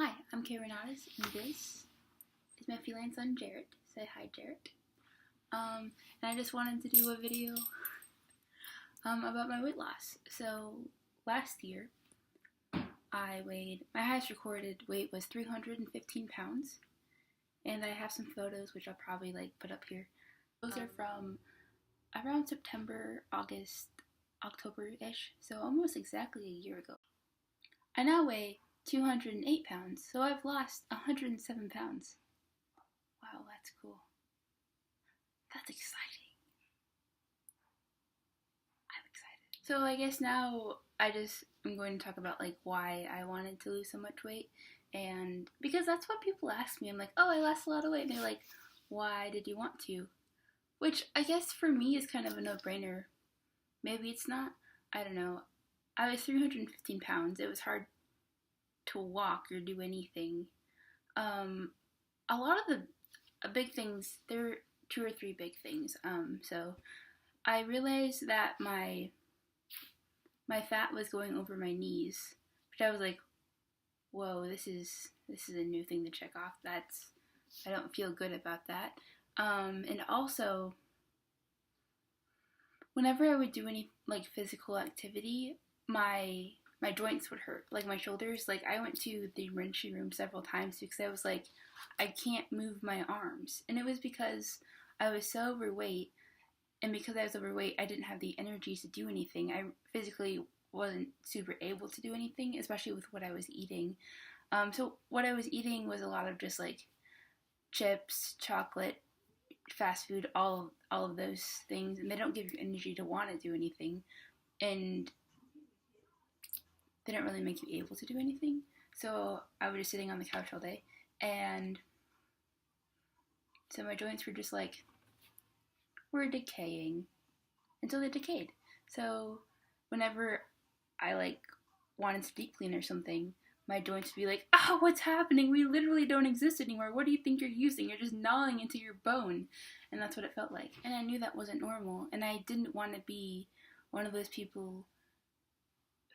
Hi, I'm Renatus, and this is my feline son, Jarrett. Say hi, Jarrett. And I just wanted to do a video about my weight loss. So, last year, my highest recorded weight was 315 pounds, and I have some photos, which I'll probably, put up here. Those are from around September, August, October-ish, so almost exactly a year ago. I now weigh 208 pounds, so I've lost 107 pounds. Wow, that's cool. That's exciting. I'm excited. So I guess now I'm going to talk about why I wanted to lose so much weight, and because that's what people ask me. I'm like, oh, I lost a lot of weight, and they're like, why did you want to? Which I guess for me is kind of a no-brainer. Maybe it's not. I don't know. I was 315 pounds. It was hard to walk or do anything. A lot of the big things, there were 2 or 3 big things. So I realized that my fat was going over my knees, which I was like, whoa, this is a new thing to check off. I don't feel good about that. And also, whenever I would do any physical activity, my joints would hurt, my shoulders. I went to the emergency room several times because I was like, I can't move my arms. And it was because I was so overweight, and because I was overweight, I didn't have the energy to do anything. I physically wasn't super able to do anything, especially with what I was eating. So what I was eating was a lot of just chips, chocolate, fast food, all of those things, and they don't give you energy to want to do anything, and they don't really make you able to do anything. So I was just sitting on the couch all day, and so my joints were just were decaying until they decayed. So whenever I wanted to deep clean or something, my joints would be like, oh, what's happening? We literally don't exist anymore. What do you think you're using? You're just gnawing into your bone. And that's what it felt like. And I knew that wasn't normal. And I didn't want to be one of those people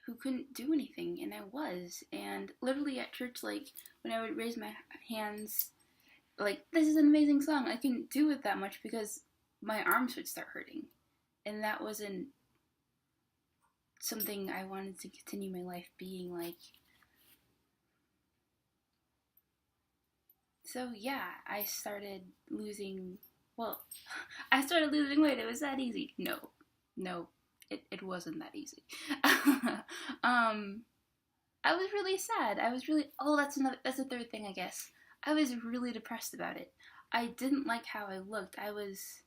who couldn't do anything. And I was. And literally at church, when I would raise my hands, this is an amazing song, I couldn't do it that much because my arms would start hurting. And that wasn't something I wanted to continue my life being like. So yeah, I started losing weight. It was that easy. No, it wasn't that easy. I was really sad. That's the third thing, I guess. I was really depressed about it. I didn't like how I looked. I was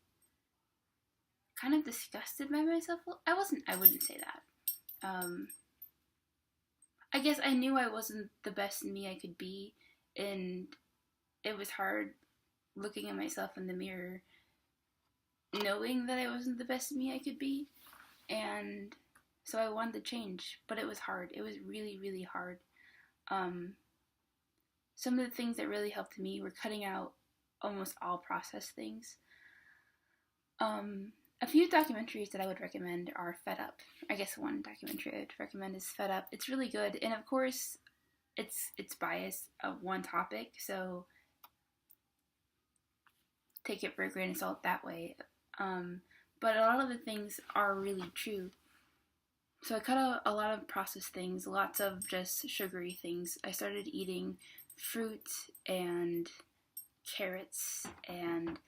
kind of disgusted by myself. I wouldn't say that. I guess I knew I wasn't the best me I could be, and it was hard looking at myself in the mirror, knowing that I wasn't the best me I could be, and so I wanted to change, but it was hard. It was really, really hard. Some of the things that really helped me were cutting out almost all processed things. A few documentaries that I would recommend are Fed Up. I guess one documentary I would recommend is Fed Up. It's really good, and of course, it's biased of one topic, so take it for a grain of salt that way. But a lot of the things are really true. So I cut out a lot of processed things, lots of just sugary things. I started eating fruit and carrots and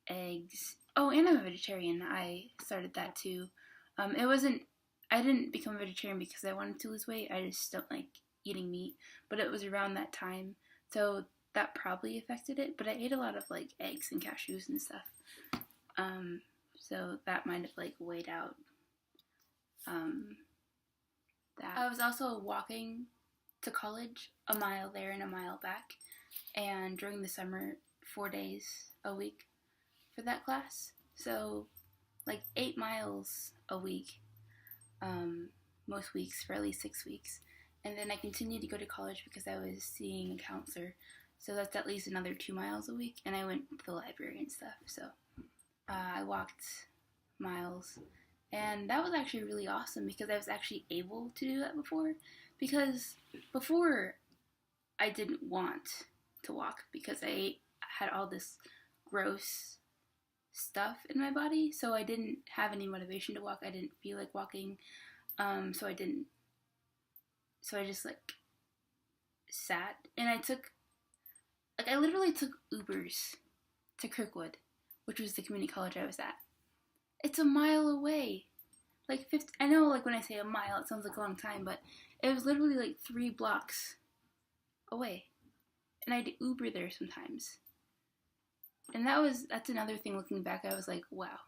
eggs. Oh, and I'm a vegetarian. I started that too. I didn't become a vegetarian because I wanted to lose weight. I just don't like eating meat. But it was around that time, so that probably affected it. But I ate a lot of eggs and cashews and stuff. So that might have weighed out that. I was also walking to college, a mile there and a mile back, and during the summer, 4 days a week for that class. So 8 miles a week, most weeks for at least 6 weeks. And then I continued to go to college because I was seeing a counselor, so that's at least another 2 miles a week, and I went to the library and stuff. So I walked miles, and that was actually really awesome because I was actually able to do that before. Because before, I I didn't want to walk because I had all this gross stuff in my body, so I didn't have any motivation to walk. I didn't feel like walking, so I didn't. So I just like sat, and I literally took Ubers to Kirkwood, which was the community college I was at. It's a mile away. Like 50, I know, like when I say a mile, it sounds like a long time, but it was literally like 3 blocks away, and I'd Uber there sometimes. And that's another thing. Looking back, I was like, wow,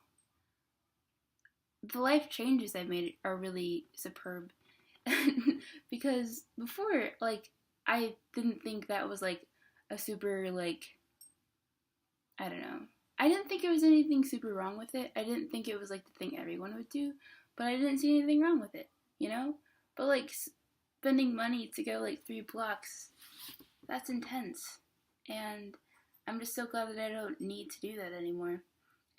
the life changes I've made are really superb. Because before, like, I didn't think that was like a super, like, I don't know. I didn't think there was anything super wrong with it. I didn't think it was like the thing everyone would do, but I didn't see anything wrong with it, you know? But like spending money to go like 3 blocks, that's intense. And I'm just so glad that I don't need to do that anymore,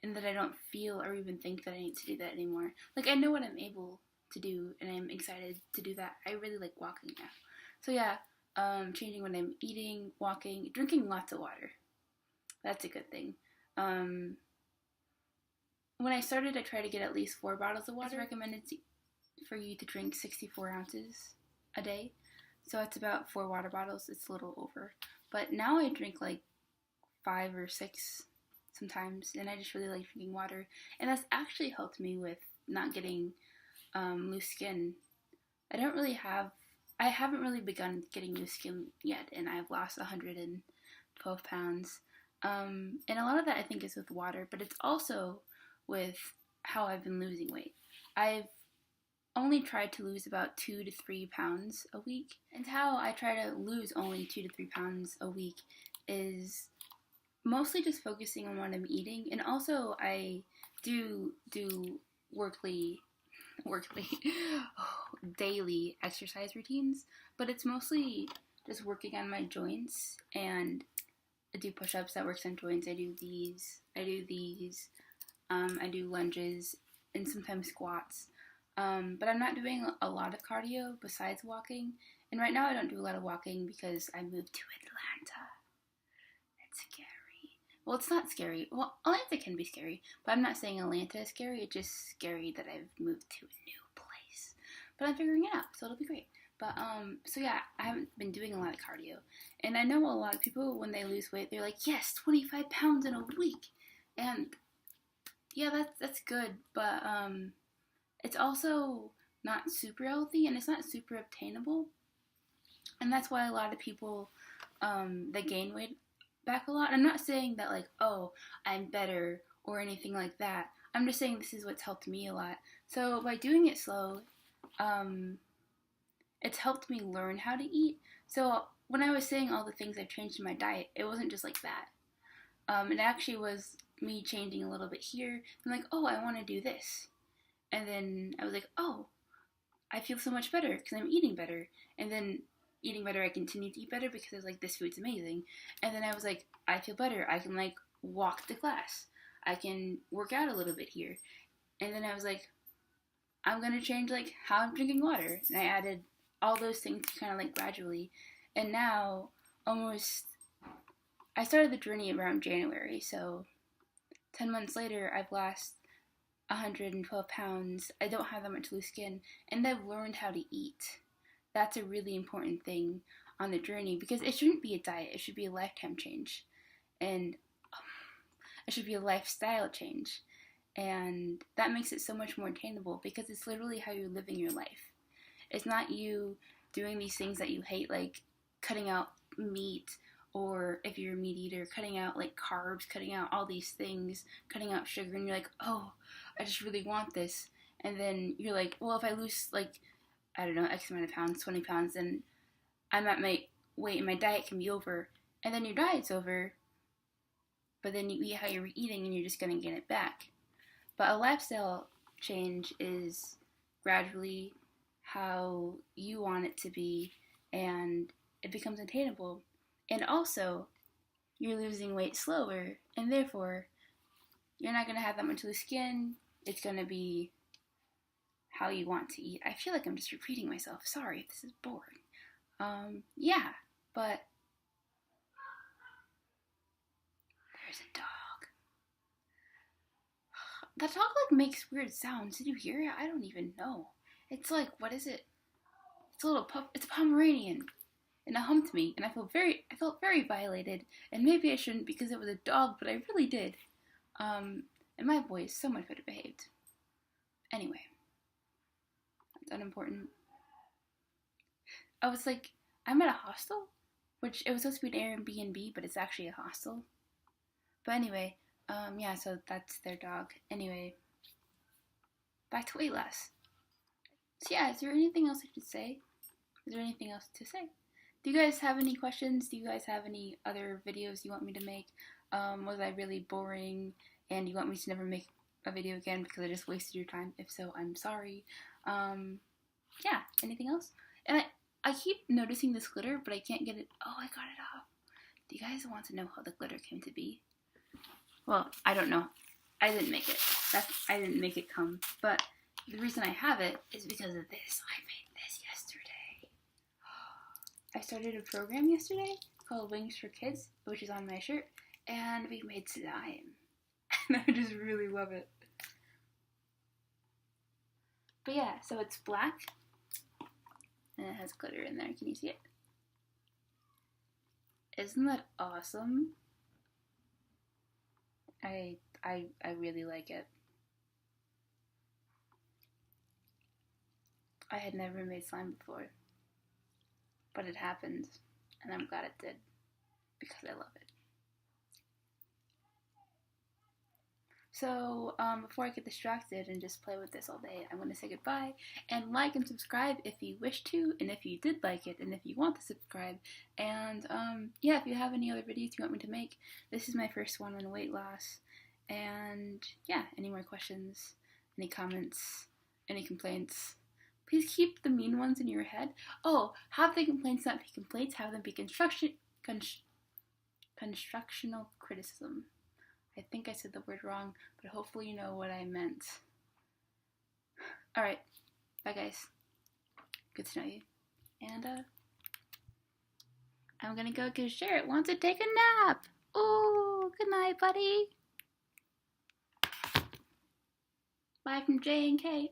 and that I don't feel or even think that I need to do that anymore. Like, I know what I'm able to do, and I'm excited to do that. I really like walking now. So yeah, changing what I'm eating, walking, drinking lots of water. That's a good thing. When I started, I tried to get at least 4 bottles of water. It's recommended for you to drink 64 ounces a day. So it's about 4 water bottles. It's a little over. But now I drink like 5 or 6 sometimes, and I just really like drinking water. And that's actually helped me with not getting loose skin. I haven't really begun getting loose skin yet, and I've lost 112 pounds. And a lot of that I think is with water, but it's also with how I've been losing weight. I've only tried to lose about 2 to 3 pounds a week, and how I try to lose only 2 to 3 pounds a week is mostly just focusing on what I'm eating, and also I do daily exercise routines, but it's mostly just working on my joints, and I do push-ups, that works on joints. I do these, I do lunges, and sometimes squats. But I'm not doing a lot of cardio besides walking. And right now I don't do a lot of walking because I moved to Atlanta. It's scary. Well, it's not scary. Well, Atlanta can be scary, but I'm not saying Atlanta is scary. It's just scary that I've moved to a new place. But I'm figuring it out, so it'll be great. But, so yeah, I haven't been doing a lot of cardio. And I know a lot of people, when they lose weight, they're like, yes, 25 pounds in a week. And yeah, that's good. But, it's also not super healthy, and it's not super obtainable. And that's why a lot of people, they gain weight back a lot. I'm not saying that, like, oh, I'm better or anything like that. I'm just saying this is what's helped me a lot. So by doing it slow, it's helped me learn how to eat. So when I was saying all the things I've changed in my diet, it wasn't just like that. It actually was me changing a little bit here. I'm like, oh, I want to do this. And then I was like, oh, I feel so much better because I'm eating better. And then eating better, I continued to eat better because I was like, this food's amazing. And then I was like, I feel better. I can like walk to class. I can work out a little bit here. And then I was like, I'm going to change like how I'm drinking water. And I added all those things kind of like gradually. And now I started the journey around January. So 10 months later, I've lost 112 pounds. I don't have that much loose skin. And I've learned how to eat. That's a really important thing on the journey, because it shouldn't be a diet. It should be a lifetime change. And it should be a lifestyle change. And that makes it so much more attainable, because it's literally how you're living your life. It's not you doing these things that you hate, like cutting out meat, or if you're a meat eater, cutting out like carbs, cutting out all these things, cutting out sugar, and you're like, oh, I just really want this. And then you're like, well, if I lose like, I don't know, X amount of pounds, 20 pounds, then I'm at my weight and my diet can be over. And then your diet's over, but then you eat how you're eating and you're just going to get it back. But a lifestyle change is gradually how you want it to be, and it becomes attainable. And also, you're losing weight slower, and therefore, you're not going to have that much loose skin. It's going to be how you want to eat. I feel like I'm just repeating myself. Sorry if this is boring. Yeah, but There's a dog. That dog like makes weird sounds. Did you hear it? I don't even know. It's like, what is it? It's a little pup. It's a Pomeranian. And it humped me, and I felt very violated. And maybe I shouldn't because it was a dog, but I really did. And my boy is so much better behaved. Anyway, that's unimportant. I was like, I'm at a hostel, which it was supposed to be an Airbnb, but it's actually a hostel. But anyway, yeah, so that's their dog. Anyway, back to weight loss. So yeah, is there anything else I should say? Is there anything else to say? Do you guys have any questions? Do you guys have any other videos you want me to make? Was I really boring and you want me to never make a video again because I just wasted your time? If so, I'm sorry. Yeah, anything else? And I keep noticing this glitter, but I can't get it. Oh, I got it off. Do you guys want to know how the glitter came to be? Well, I don't know. I didn't make it. I didn't make it come. But the reason I have it is because of this. I made this yesterday. I started a program yesterday called Wings for Kids, which is on my shirt, and we made slime. And I just really love it. But yeah, so it's black, and it has glitter in there. Can you see it? Isn't that awesome? I really like it. I had never made slime before, but it happened, and I'm glad it did, because I love it. So, before I get distracted and just play with this all day, I'm going to say goodbye, and like and subscribe if you wish to, and if you did like it, and if you want to subscribe, and, yeah, if you have any other videos you want me to make, this is my first one on weight loss, and, yeah, any more questions, any comments, any complaints, please keep the mean ones in your head. Oh, have the complaints not be complaints, have them be constructional criticism. I think I said the word wrong, but hopefully you know what I meant. Alright, bye guys. Good to know you. And, I'm gonna go because Sherrod wants to take a nap. Ooh, good night, buddy. Bye from J and K.